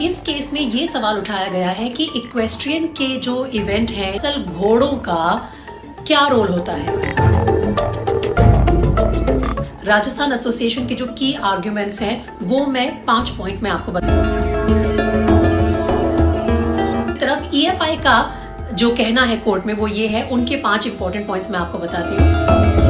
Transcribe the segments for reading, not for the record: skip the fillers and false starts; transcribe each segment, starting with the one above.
इस केस में ये सवाल उठाया गया है कि इक्वेस्ट्रियन के जो इवेंट है, असल घोड़ों का क्या रोल होता है। राजस्थान एसोसिएशन के जो की आर्ग्यूमेंट्स हैं वो मैं 5 पॉइंट में आपको बता तरफ ईएफआई का जो कहना है कोर्ट में वो ये है, उनके 5 इंपॉर्टेंट पॉइंट्स मैं आपको बताती हूँ।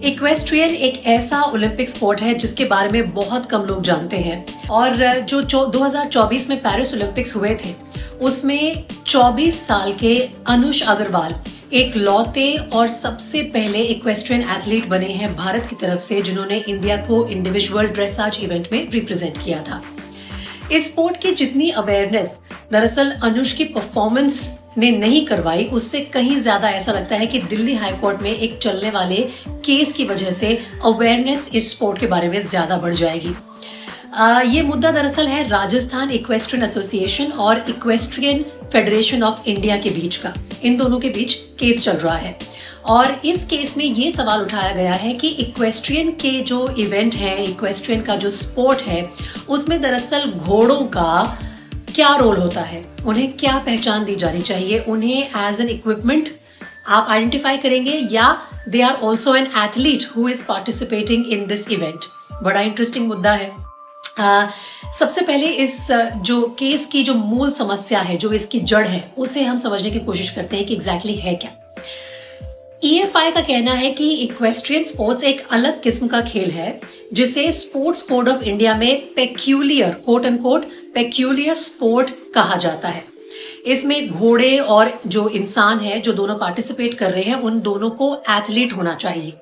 इक्वेस्ट्रियन एक ऐसा ओलंपिक स्पोर्ट है जिसके बारे में बहुत कम लोग जानते हैं और जो 2024 में पेरिस ओलंपिक्स हुए थे उसमें 24 साल के अनुष अग्रवाल एक लौते और सबसे पहले इक्वेस्ट्रियन एथलीट बने हैं भारत की तरफ से, जिन्होंने इंडिया को इंडिविजुअल ड्रेसाज इवेंट में रिप्रेजेंट किया था। इस स्पोर्ट की जितनी अवेयरनेस दरअसल अनुष की परफॉर्मेंस ने नहीं करवाई, उससे कहीं ज्यादा ऐसा लगता है कि दिल्ली हाई कोर्ट में एक चलने वाले केस की वजह से अवेयरनेस इस स्पोर्ट के बारे में ज्यादा बढ़ जाएगी। ये मुद्दा दरअसल है राजस्थान इक्वेस्ट्रियन एसोसिएशन और इक्वेस्ट्रियन फेडरेशन ऑफ इंडिया के बीच का। इन दोनों के बीच केस चल रहा है और इस केस में ये सवाल उठाया गया है कि इक्वेस्ट्रियन के जो इवेंट है, इक्वेस्ट्रियन का जो स्पोर्ट है, उसमें दरअसल घोड़ों का क्या रोल होता है, उन्हें क्या पहचान दी जानी चाहिए, उन्हें एज एन इक्विपमेंट आप आइडेंटिफाई करेंगे या they are also an athlete who is participating in this event. बड़ा इंटरेस्टिंग मुद्दा है। सबसे पहले इस जो केस की जो मूल समस्या है, जो इसकी जड़ है, उसे हम समझने की कोशिश करते हैं कि एग्जैक्टली है क्या। ईएफआई का कहना है कि इक्वेस्ट्रियन स्पोर्ट्स एक अलग किस्म का खेल है जिसे स्पोर्ट्स कोड ऑफ इंडिया में peculiar, quote and quote, peculiar sport कहा जाता है। इसमें घोड़े और जो इंसान है, जो दोनों पार्टिसिपेट कर रहे हैं, उन दोनों को एथलीट होना चाहिए।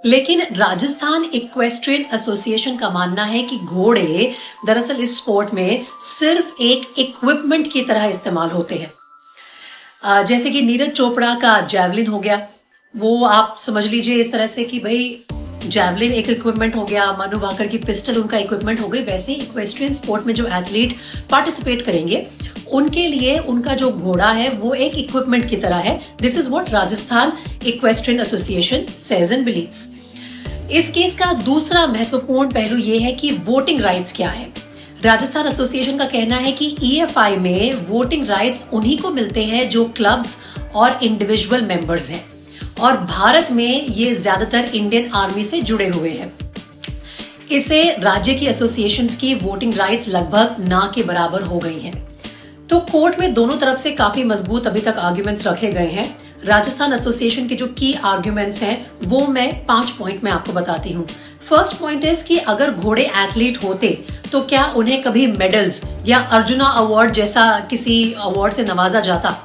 लेकिन राजस्थान इक्वेस्ट्रियन एसोसिएशन का मानना है कि घोड़े दरअसल इस स्पोर्ट में सिर्फ एक इक्विपमेंट की तरह इस्तेमाल होते हैं। जैसे कि नीरज चोपड़ा का जैवलिन हो गया, वो आप समझ लीजिए इस तरह से कि भाई जैवलिन एक इक्विपमेंट हो गया, मनु भाकर की पिस्टल उनका इक्विपमेंट हो गई। वैसे इक्वेस्ट्रियन स्पोर्ट में जो एथलीट पार्टिसिपेट करेंगे उनके लिए उनका जो घोड़ा है वो एक इक्विपमेंट की तरह है। This is what Rajasthan equestrian association says and believes. इस केस का दूसरा महत्वपूर्ण पहलू ये है कि वोटिंग राइट्स क्या है। राजस्थान एसोसिएशन का कहना है कि ईएफआई में वोटिंग राइट्स उन्हीं को मिलते हैं जो क्लब्स और इंडिविजुअल मेंबर्स हैं और भारत में ये ज्यादातर इंडियन आर्मी से जुड़े हुए हैं। इसे राज्य की एसोसिएशंस की वोटिंग राइट्स लगभग ना के बराबर हो गई हैं। तो कोर्ट में दोनों तरफ से काफी मजबूत अभी तक आर्ग्यूमेंट्स रखे गए हैं। राजस्थान एसोसिएशन के जो की आर्ग्यूमेंट्स हैं वो मैं 5 पॉइंट में आपको बताती हूँ। फर्स्ट पॉइंट इज कि अगर घोड़े एथलीट होते तो क्या उन्हें कभी मेडल्स या अर्जुना अवार्ड जैसा किसी अवार्ड से नवाजा जाता।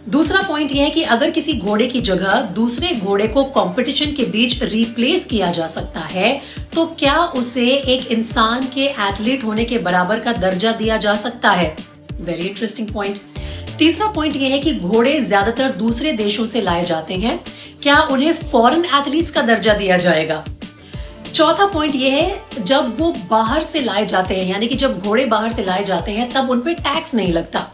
दूसरा पॉइंट यह है कि अगर किसी घोड़े की जगह दूसरे घोड़े को कंपटीशन के बीच रिप्लेस किया जा सकता है तो क्या उसे एक इंसान के एथलीट होने के बराबर का दर्जा दिया जा सकता है। Very interesting point. तीसरा पॉइंट यह है कि घोड़े ज्यादातर दूसरे देशों से लाए जाते हैं, क्या उन्हें फॉरेन एथलीट्स का दर्जा दिया जाएगा। चौथा पॉइंट यह है जब वो बाहर से लाए जाते हैं, यानी कि जब घोड़े बाहर से लाए जाते हैं तब उन पे टैक्स नहीं लगता।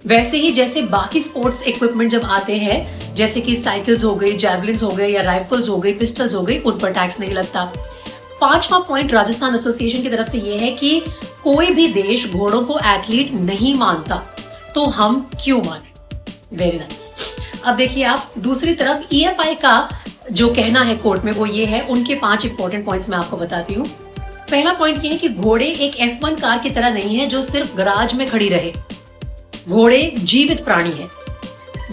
वैसे ही जैसे बाकी स्पोर्ट्स इक्विपमेंट जब आते हैं, जैसे कि साइकिल्स हो गई, जैवलिन्स हो गए या राइफल्स हो गई, पिस्टल्स हो गई, उन पर टैक्स नहीं लगता। पांचवा पॉइंट राजस्थान एसोसिएशन की तरफ से यह है कि कोई भी देश घोड़ों को एथलीट नहीं मानता तो हम क्यों माने। Very nice. अब देखिए आप दूसरी तरफ ईएफआई का जो कहना है कोर्ट में वो ये है, उनके 5 इंपॉर्टेंट पॉइंट्स मैं आपको बताती हूँ। पहला पॉइंट ये है कि घोड़े एक F1 कार की तरह नहीं है जो सिर्फ गराज में खड़ी रहे। घोड़े जीवित प्राणी है।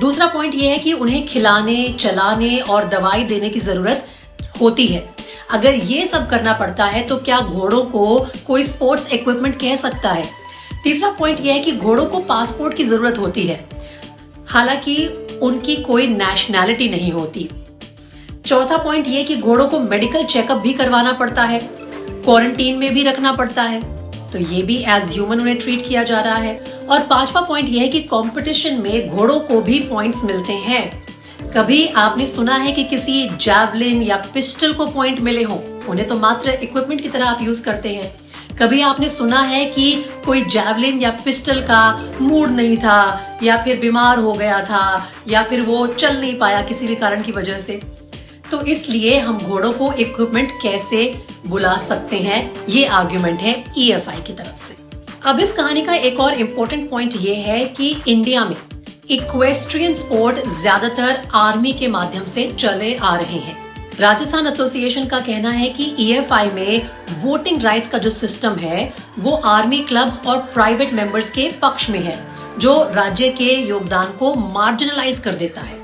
दूसरा पॉइंट यह है कि उन्हें खिलाने, चलाने और दवाई देने की जरूरत होती है। अगर ये सब करना पड़ता है तो क्या घोड़ों को कोई स्पोर्ट्स इक्विपमेंट कह सकता है। तीसरा पॉइंट यह है कि घोड़ों को पासपोर्ट की जरूरत होती है, हालांकि उनकी कोई नेशनैलिटी नहीं होती। चौथा पॉइंट यह कि घोड़ों को मेडिकल चेकअप भी करवाना पड़ता है, क्वारंटीन में भी रखना पड़ता है, तो ये भी एज ह्यूमन उन्हें ट्रीट किया जा रहा है। और पांचवा पॉइंट यह है कि कंपटीशन में घोड़ों को भी पॉइंट्स मिलते हैं। कभी आपने सुना है कि किसी जैवलिन या पिस्टल को पॉइंट मिले हों? उन्हें तो मात्र इक्विपमेंट की तरह आप यूज करते हैं। कभी आपने सुना है कि कोई जैवलिन या पिस्टल का मूड नहीं था या फिर बीमार हो गया था या फिर वो चल नहीं पाया किसी भी कारण की वजह से? तो इसलिए हम घोड़ों को इक्विपमेंट कैसे बुला सकते हैं, ये आर्ग्यूमेंट है EFI की तरफ से। अब इस कहानी का एक और इम्पोर्टेंट पॉइंट ये है कि इंडिया में इक्वेस्ट्रियन स्पोर्ट ज्यादातर आर्मी के माध्यम से चले आ रहे हैं। राजस्थान एसोसिएशन का कहना है कि EFI में वोटिंग राइट्स का जो सिस्टम है वो आर्मी क्लब्स और प्राइवेट मेंबर्स के पक्ष में है, जो राज्य के योगदान को मार्जिनलाइज कर देता है।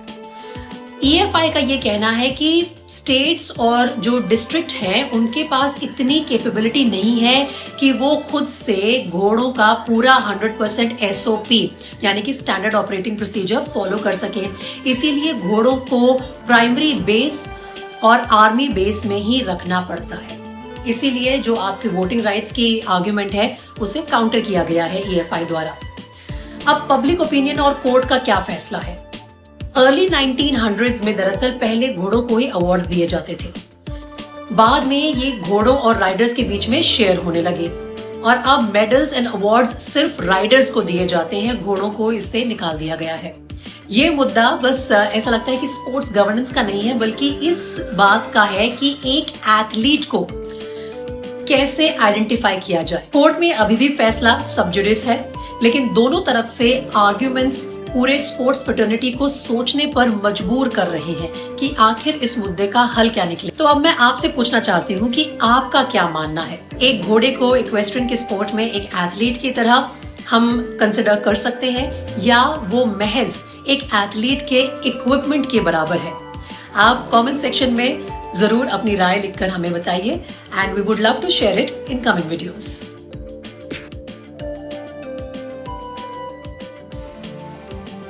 EFI का ये कहना है कि स्टेट्स और जो डिस्ट्रिक्ट हैं उनके पास इतनी कैपेबिलिटी नहीं है कि वो खुद से घोड़ों का पूरा 100% SOP यानी कि स्टैंडर्ड ऑपरेटिंग प्रोसीजर फॉलो कर सके। इसीलिए घोड़ों को प्राइमरी बेस और आर्मी बेस में ही रखना पड़ता है। इसीलिए जो आपके वोटिंग राइट्स की आर्ग्यूमेंट है उसे काउंटर किया गया है EFI द्वारा। अब पब्लिक ओपिनियन और कोर्ट का क्या फैसला है? अर्ली 1900s में दरअसल पहले घोड़ों को ही अवार्ड्स दिए जाते थे। बाद में ये घोड़ों और राइडर्स के बीच में शेयर होने लगे और अब मेडल्स एंड अवार्ड्स सिर्फ राइडर्स को दिए जाते हैं, घोड़ों को इससे निकाल दिया गया है। ये मुद्दा बस ऐसा लगता है कि स्पोर्ट्स गवर्नेंस का नहीं है, बल्कि इस बात का है कि एक एथलीट को कैसे आइडेंटिफाई किया जाए। कोर्ट में अभी भी फैसला सब जुडिस है, लेकिन दोनों तरफ से आर्ग्यूमेंट्स पूरे स्पोर्ट्स फ्रेटर्निटी को सोचने पर मजबूर कर रहे हैं कि आखिर इस मुद्दे का हल क्या निकले। तो अब मैं आपसे पूछना चाहती हूँ कि आपका क्या मानना है? एक घोड़े को इक्वेस्ट्रियन के स्पोर्ट में एक एथलीट की तरह हम कंसिडर कर सकते हैं या वो महज एक एथलीट के इक्विपमेंट के बराबर है? आप कमेंट सेक्शन में जरूर अपनी राय लिखकर हमें बताइए and we would love to share it in coming videos.